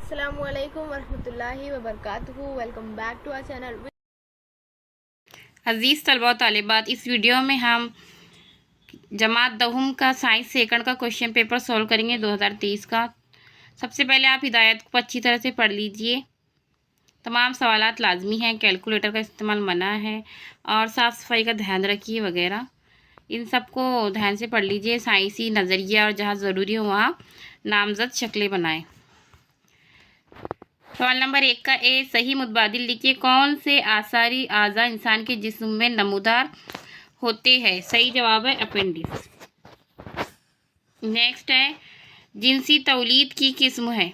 अस्सलामुअलैकुम वरहमतुल्लाहि वबरकातुहू। Welcome back to our channel. अजीज़ तलबा तालिबात, इस वीडियो में हम जमात दहुम का साइंस सेकंड का क्वेश्चन पेपर सॉल्व करेंगे 2023 का। सबसे पहले आप हिदायत को अच्छी तरह से पढ़ लीजिए। तमाम सवालात लाजमी हैं, कैलकुलेटर का इस्तेमाल मना है और साफ़ सफाई का ध्यान रखिए वगैरह। इन सबको ध्यान से पढ़ लीजिए। साइंसी नज़रिया और जहाँ ज़रूरी हो वहाँ नामज़द शक्लें बनाएं। सवाल नंबर 1 का ए, सही मुतबादिल लिखिए। कौन से आसारी आज़ा इंसान के जिस्म में नमूदार होते हैं? सही जवाब है अपेंडिक्स। नेक्स्ट है, जिनसी तौलीद की किस्म है?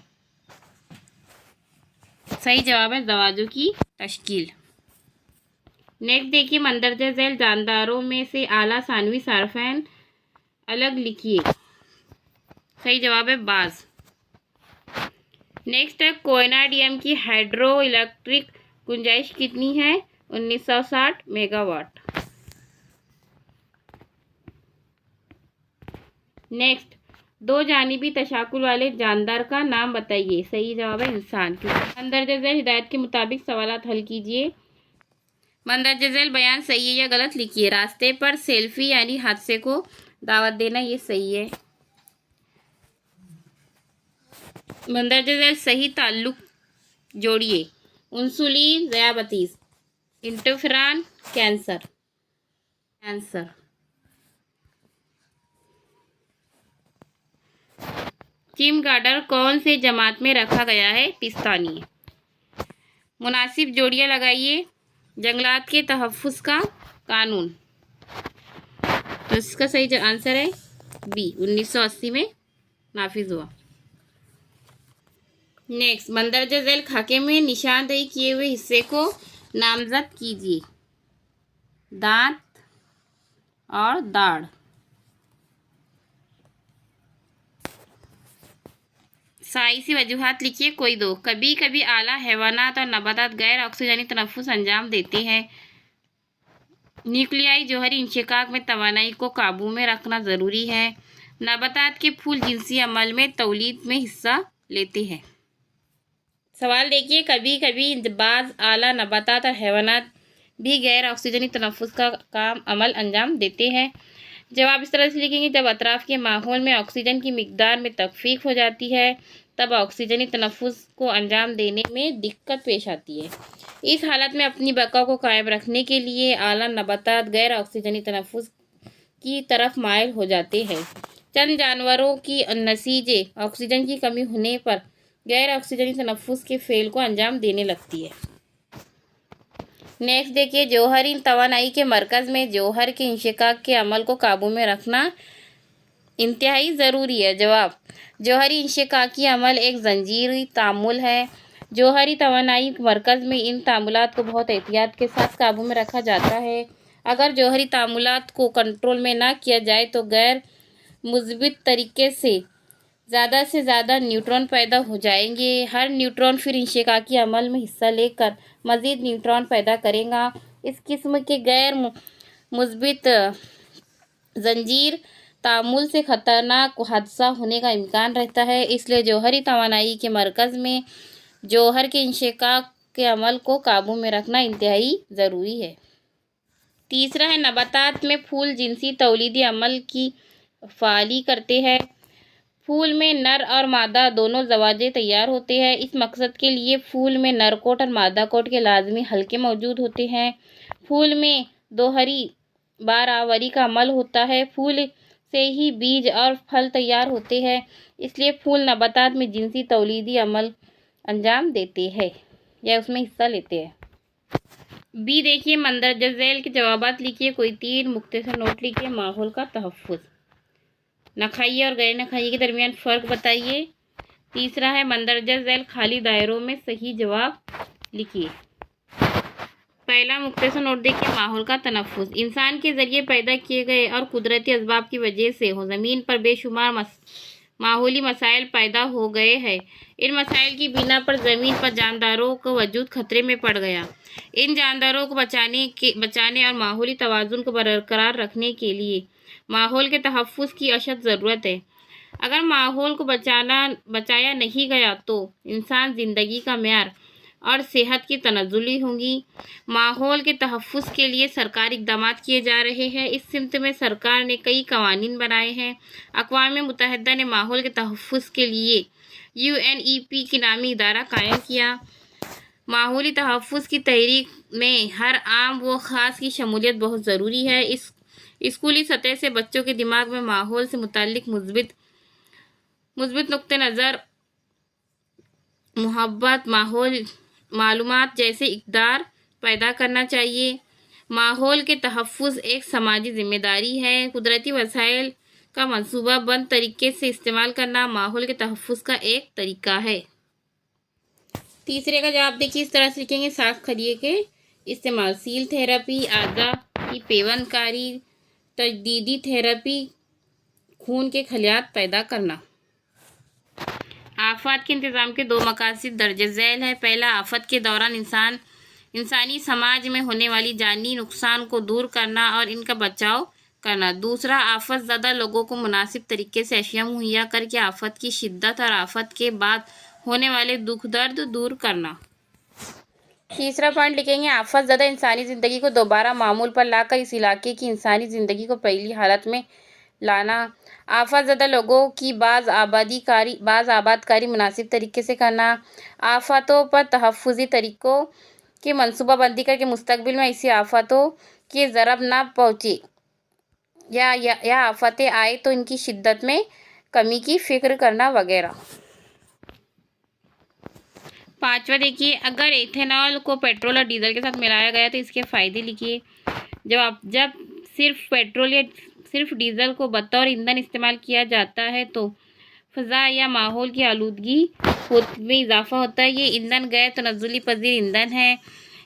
सही जवाब है ज़वाजों की तश्कील। नेक्स्ट देखिए, मंदरजा झैल जानदारों में से आला सानवी सारफैन अलग लिखिए। सही जवाब है बाज। नेक्स्ट है, कोयनाडियम की हाइड्रो इलेक्ट्रिक गुंजाइश कितनी है? 1960 मेगावाट। नेक्स्ट, दो जानिबी तशाकुल वाले जानदार का नाम बताइए। सही जवाब है इंसान। मंदरजा झैल हिदायत के मुताबिक सवालात हल कीजिए। मंदरजा झैल बयान सही है या गलत लिखिए। रास्ते पर सेल्फी यानी हादसे को दावत देना, ये सही है। मंदरजा झैल सही ताल्लुक जोड़िए। इंसुलिन ज़याबतीस, इंटरफेरॉन कैंसर। चिमगाडर कौन से जमात में रखा गया है? पिस्तानी। मुनासिब जोड़ियां लगाइए। जंगलात के तहफ़्फ़ुज़ का कानून, तो इसका सही आंसर है बी, 1980 में नाफिज हुआ। नेक्स्ट, मंदरजा झैल खाके में निशानदेही किए हुए हिस्से को नामजद कीजिए। दांत और दाढ़। साइंसी वजूहात लिखिए कोई दो। कभी कभी आला हैवानात और नबातात गैर ऑक्सीजनी तनफ़्फ़ुज़ अंजाम देते हैं। न्यूक्लियाई जोहरी इंशिकाक में तवानाई को काबू में रखना ज़रूरी है। नबातात के फूल जिनसी अमल में तौलीद में हिस्सा लेते हैं। सवाल देखिए, कभी कभी बाज़ आला नबातात और हैवानात भी गैर ऑक्सीजनी तनफ़्फ़ुज़ का काम अमल अंजाम देते हैं। जवाब इस तरह से लिखेंगे, जब अतराफ़ के माहौल में ऑक्सीजन की मिकदार में तख्फ़ीफ़ हो जाती है तब ऑक्सीजनी तनफ़्फ़ुज़ को अंजाम देने में दिक्कत पेश आती है। इस हालत में अपनी बका को कायम रखने के लिए आला नबातात गैर ऑक्सीजनी तनफ़्फ़ुज़ की तरफ माइल हो जाते हैं। चंद जानवरों की नसीजे ऑक्सीजन की कमी होने पर गैर ऑक्सीजनी तनफ़्फ़ुज़ के फ़ेल को अंजाम देने लगती है। नेक्स्ट देखिए, जौहरी तवानाई के मरकज़ में जौहर के इंशिकाक के अमल को काबू में रखना इंतहाई ज़रूरी है। जवाब, जौहरी इंशिकाकी अमल एक जंजीरी तामुल है। जौहरी तवानाई मरकज़ में इन तामुलात को बहुत एहतियात के साथ काबू में रखा जाता है। अगर जौहरी तामुलात को कंट्रोल में ना किया जाए तो गैर मुस्बित तरीके से ज़्यादा न्यूट्रॉन पैदा हो जाएंगे। हर न्यूट्रॉन फिर इंशिकाकी अमल में हिस्सा लेकर मज़ीद न्यूट्रॉन पैदा करेगा। इस किस्म के गैर मुस्बित जंजीर तामुल से ख़तरनाक हादसा होने का इम्कान रहता है। इसलिए जौहरी तवानाई के मरकज़ में जौहर के इंशिकाक के अमल को काबू में रखना इंतहाई ज़रूरी है। तीसरा है, नबातात में फूल जिनसी तौलीदी अमल की फ़ाली करते हैं। फूल में नर और मादा दोनों ज़वाजे तैयार होते हैं। इस मकसद के लिए फूल में नर कोट और मादा कोट के लाजमी हल्के मौजूद होते हैं। फूल में दोहरी बारावरी का अमल होता है। फूल से ही बीज और फल तैयार होते हैं। इसलिए फूल नबातात में जिनसी तौलीदी अमल अंजाम देते हैं या उसमें हिस्सा लेते हैं। बी देखिए, मंदरजा झैल के जवाबात लिखिए। कोई 3 मुख्तसर नोट लिखिए। माहौल का तहफ़्फ़ुज़, नखाइए और गैर नखाइए के दरमियान फ़र्क बताइए। तीसरा है, मंदरजा झैल खाली दायरों में सही जवाब लिखिए। पहला मुख्तसर नोट देखिए, माहौल का तनफ़्फ़ुज़। इंसान के ज़रिए पैदा किए गए और कुदरती असबाब की वजह से ज़मीन पर बेशुमार माहौली मसाइल पैदा हो गए हैं। इन मसाइल की बिना पर ज़मीन पर जानदारों का वजूद खतरे में पड़ गया। इन जानदारों को बचाने और माहौली तवाज़ुन को बरकरार रखने के लिए माहौल के तहफ़्फ़ुज़ की अशद ज़रूरत है। अगर माहौल को बचाया नहीं गया तो इंसान ज़िंदगी का मेयार और सेहत की तनज़्ज़ुली होंगी। माहौल के तहफ़्फ़ुज़ के लिए सरकारी इक़दाम किए जा रहे हैं। इस सिमत में सरकार ने कई क़वानीन बनाए हैं। अक़वाम मुत्तहिदा ने माहौल के तहफ़्फ़ुज़ के लिए UNEP की नामी इदारा कायम किया। माहौली तहफ़्फ़ुज़ की तहरीक में हर आम व ख़ास की शमूलियत बहुत ज़रूरी है। स्कूली सतह से बच्चों के दिमाग में माहौल से मुताल्लिक़ मुस्बित नुक्ते नज़र, मोहब्बत, मालूमात जैसे इक़दार पैदा करना चाहिए। माहौल के तहफ़्फ़ुज़ एक समाजी ज़िम्मेदारी है। कुदरती वसाइल का मनसूबाबंद तरीके से इस्तेमाल करना माहौल के तहफ़्फ़ुज़ का एक तरीका है। तीसरे का जवाब देखिए, इस तरह से लिखेंगे। साख खलिए के इस्तेमाल, सील थेरेपी, आज़ा की पेवंदकारी, तजदीदी थेरेपी, खून के खलियात पैदा करना। आफ़ात के इंतज़ाम के दो मकासद दर्ज झैल है। पहला, आफ़त के दौरान इंसानी समाज में होने वाली जानी नुकसान को दूर करना और इनका बचाव करना। दूसरा, आफ़त ज़दा लोगों को मुनासिब तरीके से अशिया मुहैया करके आफ़त की शिद्दत और आफ़त के बाद होने वाले दुख दर्द दूर करना। तीसरा पॉइंट लिखेंगे, आफ़त ज़दा इंसानी ज़िंदगी को दोबारा मामूल पर लाकर इस इलाके की इंसानी ज़िंदगी को पहली हालत में लाना। आफ़त ज़दा लोगों की बाज़ आबादकारी मुनासिब तरीके से करना। आफ़तों पर तहफ़्फ़ुज़ी तरीक़ों की मनसूबाबंदी करके मुस्तक़बिल में ऐसी आफ़तों की ज़रब ना पहुँचे या आफ़तें आए तो इनकी शिद्दत में कमी की फ़िक्र करना वगैरह। पाँचवा देखिए, अगर एथेनॉल को पेट्रोल और डीजल के साथ मिलाया गया तो इसके फ़ायदे लिखिए। जब सिर्फ पेट्रोल या सिर्फ डीजल को बतौर ईंधन इस्तेमाल किया जाता है तो फ़ज़ा या माहौल की आलूदगी में इजाफ़ा होता है। ये ईंधन गैर तनज़्ज़ुली पज़ीर ईंधन है।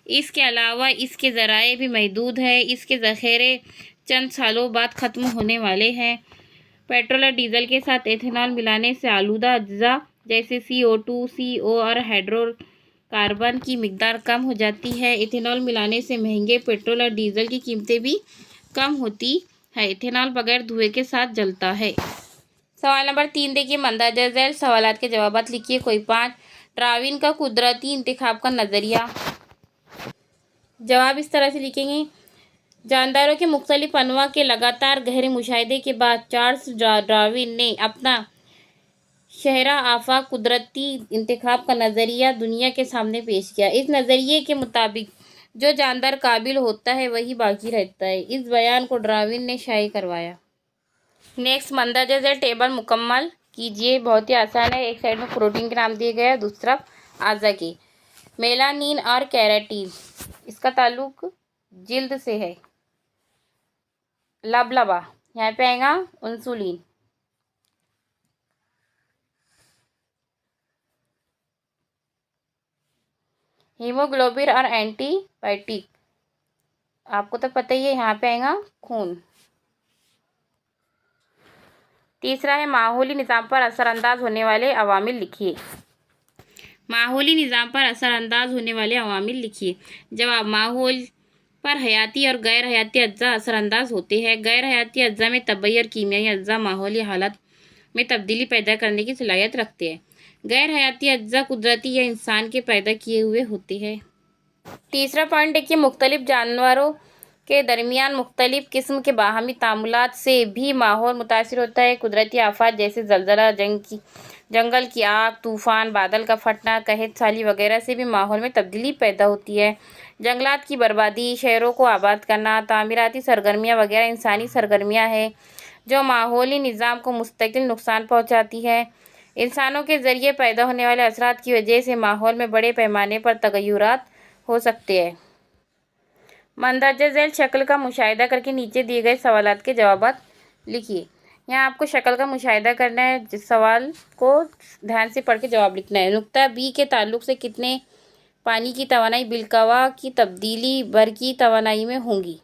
इसके अलावा इसके ज़राए भी महदूद है। इसके ज़ख़ीरे चंद सालों बाद ख़त्म होने वाले हैं। पेट्रोल और डीजल के साथ एथेनॉल मिलाने से आलूदा अज्जा जैसे CO2, CO और हाइड्रोकार्बन की मिकदार कम हो जाती है। एथेनॉल मिलाने से महंगे पेट्रोल और डीजल की कीमतें भी कम होती है। एथेनॉल बगैर धुएं के साथ जलता है। सवाल नंबर 3 देखिए, मंदरजा झैल सवालात के जवाबात लिखिए। कोई 5। डार्विन का कुदरती इंतखाब का नज़रिया। जवाब इस तरह से लिखेंगे, जानदारों के मुख्तलिफ अनवा के लगातार गहरे मुशाहिदे के बाद चार्ल्स डार्विन ने अपना शहरा आफाक कुदरती इंतखाब का नज़रिया दुनिया के सामने पेश किया। इस नज़रिए के मुताबिक जो जानदार काबिल होता है वही बाकी रहता है। इस बयान को डार्विन ने शाये करवाया। नेक्स्ट, मंदरजा झैल टेबल मुकम्मल कीजिए। बहुत ही आसान है। एक साइड में प्रोटीन के नाम दिए गए हैं, दूसरी तरफ आज़ा के। मेलानिन और कैराटिन, इसका ताल्लुक जिल्द से है। लबलबा, यहाँ पे आएगा इंसुलिन। हीमोग्लोबिन और एंटीबायोटिक, आपको तो पता ही है, यहाँ पे आएगा खून। तीसरा है माहौली निज़ाम पर असरअंदाज होने वाले अवामिल लिखिए। माहौली निज़ाम पर असरअंदाज होने वाले अवामिल लिखिए। जवाब, माहौल पर हयाती और गैर हयाती अज्जा असरअंदाज होते हैं। गैर हयाती अज्जा में तबय्युर कीमियाई अज्जा माहौली हालत में तब्दीली पैदा करने की सलाहियत रखते हैं। गैर हयाती अज्जा कुदरती या इंसान के पैदा किए हुए होते हैं। तीसरा पॉइंट देखिए, मुख्तलिफ जानवरों के दरमियान मुख्तलिफ किस्म के बाहमी तामुलात से भी माहौल मुतासिर होता है। कुदरती आफात जैसे जलजला, जंगल की आग, तूफ़ान, बादल का फटना, कहत साली वगैरह से भी माहौल में तब्दीली पैदा होती है। जंगलात की बर्बादी, शहरों को आबाद करना, तामीराती सरगर्मियाँ वगैरह इंसानी सरगर्मियाँ हैं जो माहौली निज़ाम को मुस्तकिल नुकसान पहुँचाती है। इंसानों के ज़रिए पैदा होने वाले असरात की वजह से माहौल में बड़े पैमाने पर तगय्युरात हो सकते हैं। मंदरजा झैल शक्ल का मुशाहिदा करके नीचे दिए गए सवालात के जवाबात लिखिए। यहाँ आपको शक्ल का मुशाहिदा करना है, जिस सवाल को ध्यान से पढ़ के जवाब लिखना है। नुक्ता बी के ताल्लुक से कितने पानी की तवानाई बिलकवा की तब्दीली भर की तवानाई में होंगी।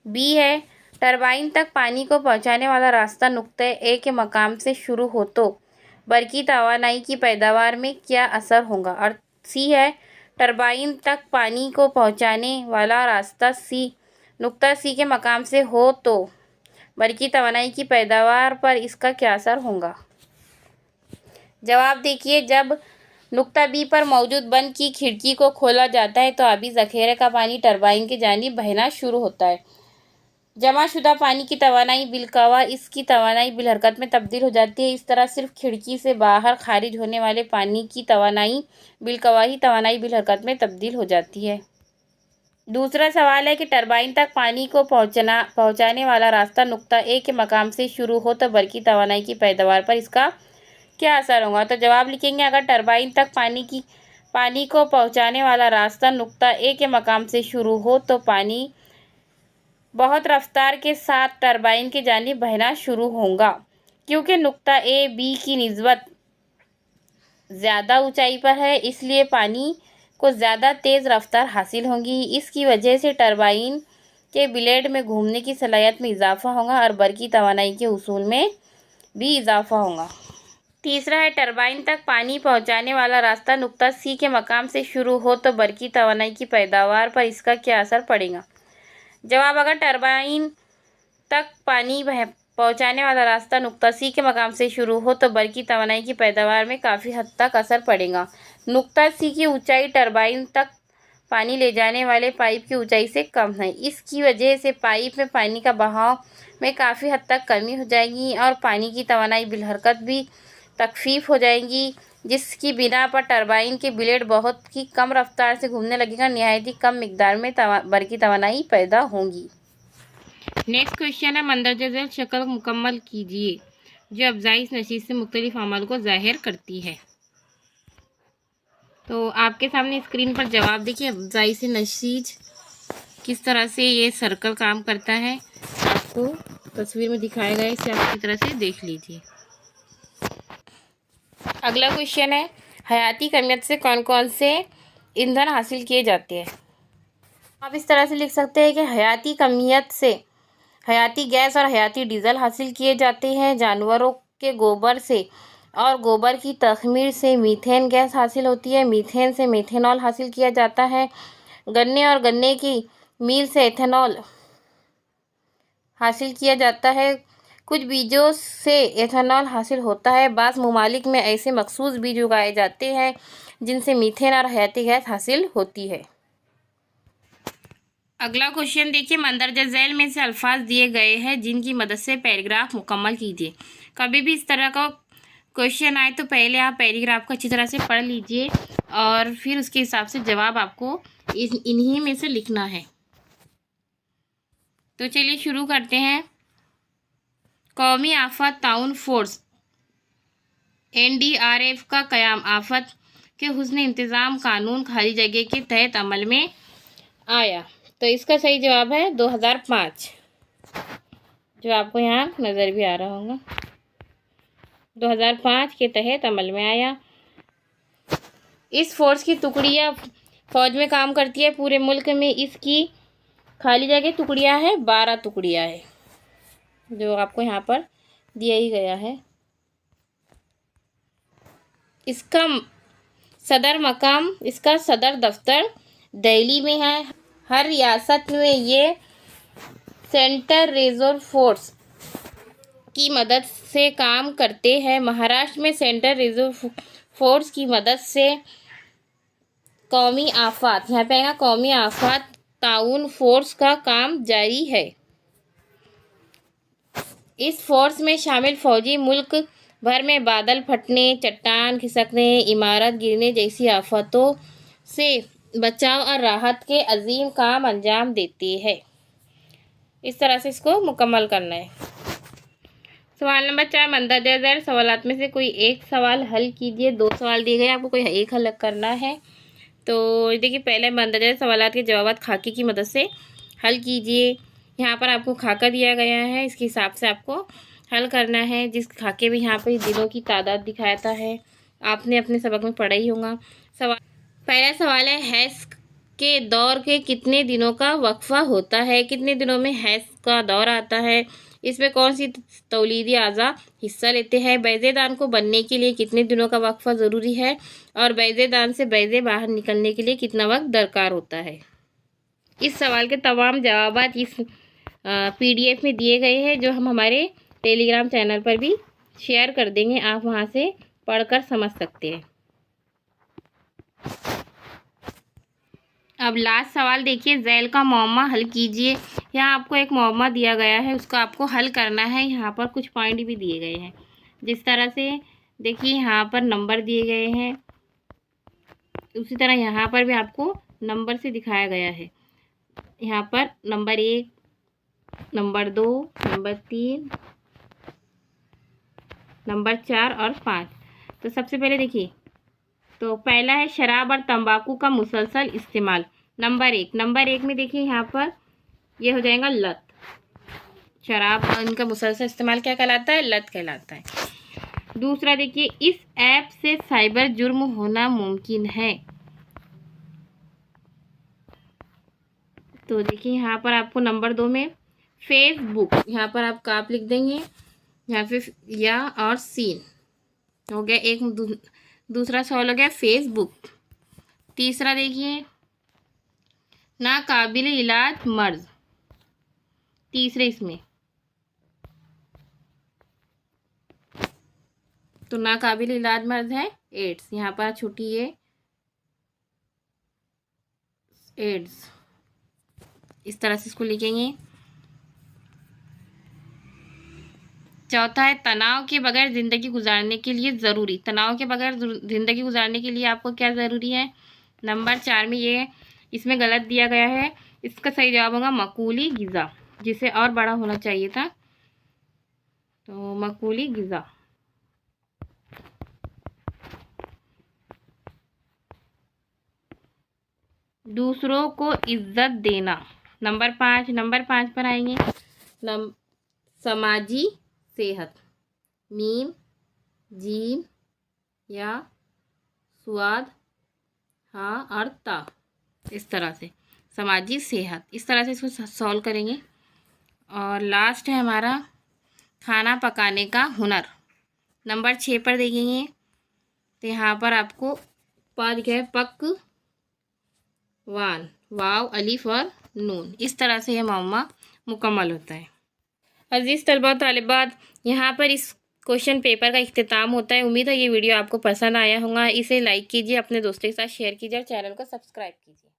बी है, टरबाइन तक पानी को पहुँचाने वाला रास्ता नुक्ते ए के मकाम से शुरू हो तो बरकी तवानाई की पैदावार में क्या असर होगा। और सी है, टरबाइन तक पानी को पहुँचाने वाला रास्ता नुक्ता सी के मकाम से हो तो बल्कि तवानाई की पैदावार पर इसका क्या असर होगा। जवाब देखिए, जब नुक्ता बी पर मौजूद बंद की खिड़की को खोला जाता है तो आबी जखीरे का पानी टरबाइन की जानिब बहना शुरू होता है। जमाशुदा पानी की तवानाई बिलकवा इसकी तवानाई बिलहरकत में तब्दील हो जाती है। इस तरह सिर्फ खिड़की से बाहर खारिज होने वाले पानी की तवानाई बिलकवा ही तवानाई बिलहरकत में तब्दील हो जाती है। दूसरा सवाल है कि टरबाइन तक पानी को पहुंचाने वाला रास्ता नुक्ता ए के मकाम से शुरू हो तो बल्कि तवानाई की पैदावार पर इसका क्या असर होगा। तो जवाब लिखेंगे, अगर टरबाइन तक पानी को पहुंचाने वाला रास्ता नुक्ता ए के मकाम से शुरू हो तो पानी बहुत रफ्तार के साथ टरबाइन की जानिब बहना शुरू होगा। क्योंकि नुक्ता ए बी की निस्बत ज़्यादा ऊंचाई पर है, इसलिए पानी को ज़्यादा तेज़ रफ्तार हासिल होगी। इसकी वजह से टरबाइन के ब्लेड में घूमने की सलाहियत में इजाफा होगा और बरकी तवानाई के उसूल में भी इजाफा होगा। तीसरा है, टरबाइन तक पानी पहुंचाने वाला रास्ता नुक्ता सी के मकाम से शुरू हो तो बरकी तवानाई की पैदावार पर इसका क्या असर पड़ेगा। जवाब, अगर टरबाइन तक पानी पहुंचाने वाला रास्ता नुक्ता सी के मकाम से शुरू हो तो बरकी तवानाई की पैदावार में काफ़ी हद तक असर पड़ेगा। नुक्ता सी की ऊंचाई टरबाइन तक पानी ले जाने वाले पाइप की ऊंचाई से कम है। इसकी वजह से पाइप में पानी का बहाव में काफ़ी हद तक कमी हो जाएगी और पानी की तवानाई बिलहरकत भी तखफीफ हो जाएगी, जिसकी बिना पर टरबाइन के ब्लेड बहुत ही कम रफ्तार से घूमने लगेगा, निहायत ही कम मिकदार में बरकी तवानाई पैदा होंगी। नेक्स्ट क्वेश्चन है, मंदरजा झैल शक्ल मुकम्मल कीजिए जो अफजाइश नशीज से मुख्तलिफ अमल को ज़ाहिर करती है। तो आपके सामने स्क्रीन पर जवाब देखिए, अफजाइश नशीज किस तरह से ये सर्कल काम करता है आपको तस्वीर में दिखाया गया है, इसे आप अच्छी तरह से देख लीजिए। अगला क्वेश्चन है, हयाती कमियत से कौन कौन से ईंधन हासिल किए जाते हैं। आप इस तरह से लिख सकते हैं कि हयाती कमियत से हयाती गैस और हयाती डीजल हासिल किए जाते हैं। जानवरों के गोबर से और गोबर की तखमीर से मीथेन गैस हासिल होती है। मीथेन से मेथेनॉल हासिल किया जाता है। गन्ने और गन्ने की मील से एथेनॉल हासिल किया जाता है। कुछ बीजों से एथेनॉल हासिल होता है। बाज़ ममालिक में ऐसे मखसूस बीज उगाए जाते हैं जिनसे मीथेन और हयाती गैस हासिल होती है। अगला क्वेश्चन देखिए, मंदरजा झैल में से अल्फाज दिए गए हैं जिनकी मदद से पैराग्राफ मुकम्मल कीजिए। कभी भी इस तरह का क्वेश्चन आए तो पहले आप पैराग्राफ को अच्छी तरह से पढ़ लीजिए और फिर उसके हिसाब से जवाब आपको इन्हीं में से लिखना है। तो चलिए शुरू करते हैं। कौमी आफत ताउन फोर्स NDRF का क़याम आफत के हुस्न इंतज़ाम कानून खाली जगह के तहत अमल में आया। तो इसका सही जवाब है 2005, जो आपको यहाँ नज़र भी आ रहा होगा। 2005 के तहत अमल में आया। इस फोर्स की टुकड़ियाँ फौज में काम करती है। पूरे मुल्क में इसकी खाली जगह टुकड़ियाँ हैं 12 टुकड़ियाँ हैं, जो आपको यहाँ पर दिया ही गया है। इसका सदर दफ्तर दिल्ली में है। हर रियासत में ये सेंटर रिजर्व फोर्स की मदद से काम करते हैं। महाराष्ट्र में सेंटर रिजर्व फोर्स की मदद से कौमी आफत, यहाँ पे आएगा कौमी आफत ताउन फोर्स का काम जारी है। इस फोर्स में शामिल फौजी मुल्क भर में बादल फटने, चट्टान खिसकने, इमारत गिरने जैसी आफतों से बचाव और राहत के अजीम काम अंजाम देते हैं। इस तरह से इसको मुकम्मल करना है। सवाल नंबर 4, मंदरजा झैल सवालात में से कोई एक सवाल हल कीजिए। 2 सवाल दिए गए, आपको कोई एक हल करना है। तो देखिए, पहले मंदरजा झैल सवालात के जवाब खाके की मदद से हल कीजिए। यहाँ पर आपको खाका दिया गया है, इसके हिसाब से आपको हल करना है। जिस खाके में यहाँ पर दिनों की तादाद दिखाता है, आपने अपने सबक में पढ़ा ही होगा। पहला सवाल है, हैज़ के दौर के कितने दिनों का वक्फा होता है। कितने दिनों में हैज़ का दौर आता है। इसमें कौन सी तौलीदी आज़ा हिस्सा लेते हैं। बैज़ेदान को बनने के लिए कितने दिनों का वक्फा ज़रूरी है और बैज़ेदान से बैज़े बाहर निकलने के लिए कितना वक्त दरकार होता है। इस सवाल के तमाम जवाब इस PDF में दिए गए हैं, जो हम हमारे टेलीग्राम चैनल पर भी शेयर कर देंगे, आप वहाँ से पढ़कर समझ सकते हैं। अब लास्ट सवाल देखिए, झैल का मुअम्मा हल कीजिए। यहाँ आपको एक मुअम्मा दिया गया है, उसका आपको हल करना है। यहाँ पर कुछ पॉइंट भी दिए गए हैं, जिस तरह से देखिए यहाँ पर नंबर दिए गए हैं, उसी तरह यहाँ पर भी आपको नंबर से दिखाया गया है। यहाँ पर नंबर 1, नंबर 2, नंबर 3, नंबर 4 और 5। तो सबसे पहले देखिए, तो पहला है शराब और तंबाकू का मुसलसल इस्तेमाल। नंबर 1 में देखिए यहाँ पर ये हो जाएगा लत। शराब इनका मुसलसल इस्तेमाल क्या कहलाता है? लत कहलाता है। दूसरा देखिए, इस ऐप से साइबर जुर्म होना मुमकिन है। तो देखिए यहाँ पर आपको नंबर 2 में फेसबुक, यहाँ पर आप काप लिख देंगे, यहाँ पे या और सीन हो गया। एक दूसरा सवाल हो गया फेसबुक। तीसरा देखिए, नाकाबिल इलाज मर्ज, तीसरे इसमें तो नाकाबिल इलाज मर्ज है एड्स, यहाँ पर छोटी है एड्स, इस तरह से इसको लिखेंगे। चौथा है तनाव के बगैर ज़िंदगी गुजारने के लिए ज़रूरी। तनाव के बगैर ज़िंदगी गुजारने के लिए आपको क्या ज़रूरी है? नंबर 4 में ये इसमें गलत दिया गया है, इसका सही जवाब होगा मकूली ग़िज़ा, जिसे और बड़ा होना चाहिए था। तो मकूली ग़िज़ा। दूसरों को इज्जत देना, नंबर 5 पर आएंगे। समाजी सेहत, मीम, जीम या स्वाद, हाँ और ता, इस तरह से समाजी सेहत, इस तरह से इसको सॉल्व करेंगे। और लास्ट है हमारा खाना पकाने का हुनर। नंबर 6 पर देखेंगे, तो यहाँ पर आपको पद है पक वान, वाव, अलिफ और नून, इस तरह से यह मुअम्मा मुकम्मल होता है। अजीज़ तलबा तालिबात, यहाँ पर इस क्वेश्चन पेपर का इख्तिताम होता है। उम्मीद है ये वीडियो आपको पसंद आया होगा। इसे लाइक कीजिए, अपने दोस्तों के साथ शेयर कीजिए और चैनल को सब्सक्राइब कीजिए।